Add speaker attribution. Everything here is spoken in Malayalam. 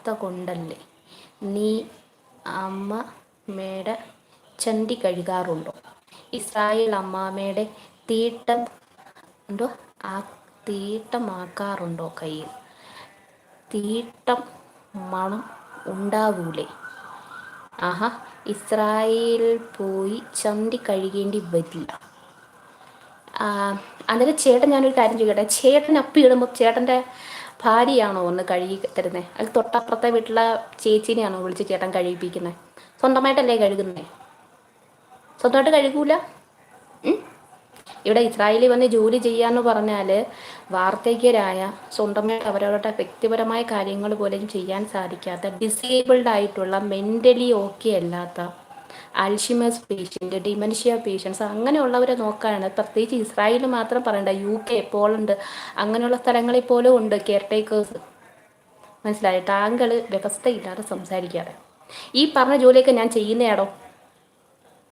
Speaker 1: അവസ്ഥ കൊണ്ടല്ലേ നീ അമ്മമ്മയുടെ ചണ്ടി കഴുകാറുണ്ടോ? ഇസ്രായേൽ അമ്മാമ്മയുടെ തീട്ടം എന്തോ ആ തീട്ടമാക്കാറുണ്ടോ? കയ്യിൽ തീട്ടം മണം ഉണ്ടാവൂലേ? ആഹാ, ഇസ്രായേൽ പോയി ചന്തി കഴുകേണ്ടി വരില്ല. അന്നേരം ചേട്ടൻ, ഞാനൊരു കാര്യം ചോദിക്കട്ടെ, ചേട്ടൻ അപ്പി ഇടുമ്പോൾ ചേട്ടൻ്റെ ഭാര്യയാണോ ഒന്ന് കഴുകി തരുന്നത്? അത് തൊട്ടപ്പുറത്തെ വീട്ടിലെ ചേച്ചീനെയാണോ വിളിച്ച് ചേട്ടൻ കഴുകിപ്പിക്കുന്നത്? സ്വന്തമായിട്ടല്ലേ കഴുകുന്നത്? സ്വന്തമായിട്ട് കഴുകൂല. ഇവിടെ ഇസ്രായേലിൽ വന്ന് ജോലി ചെയ്യാന്ന് പറഞ്ഞാൽ വാർദ്ധക്യരായ, സ്വന്തമായിട്ട് അവരവരുടെ വ്യക്തിപരമായ കാര്യങ്ങൾ പോലും ചെയ്യാൻ സാധിക്കാത്ത, ഡിസേബിൾഡ് ആയിട്ടുള്ള, മെൻ്റലി ഓക്കെ അല്ലാത്ത, അൽഷിമേഴ്സ് പേഷ്യൻ്റ്, ഡിമെൻഷ്യ പേഷ്യൻസ് അങ്ങനെയുള്ളവരെ നോക്കാനാണ്. പ്രത്യേകിച്ച് ഇസ്രായേൽ മാത്രം പറയണ്ട, UK, പോളണ്ട് അങ്ങനെയുള്ള സ്ഥലങ്ങളിൽ പോലും ഉണ്ട് കെയർ ടേക്കേഴ്സ്. മനസ്സിലായോ? താങ്കൾ വ്യവസ്ഥയില്ലാതെ സംസാരിക്കാതെ. ഈ പറഞ്ഞ ജോലിയൊക്കെ ഞാൻ ചെയ്യുന്നയാടോ.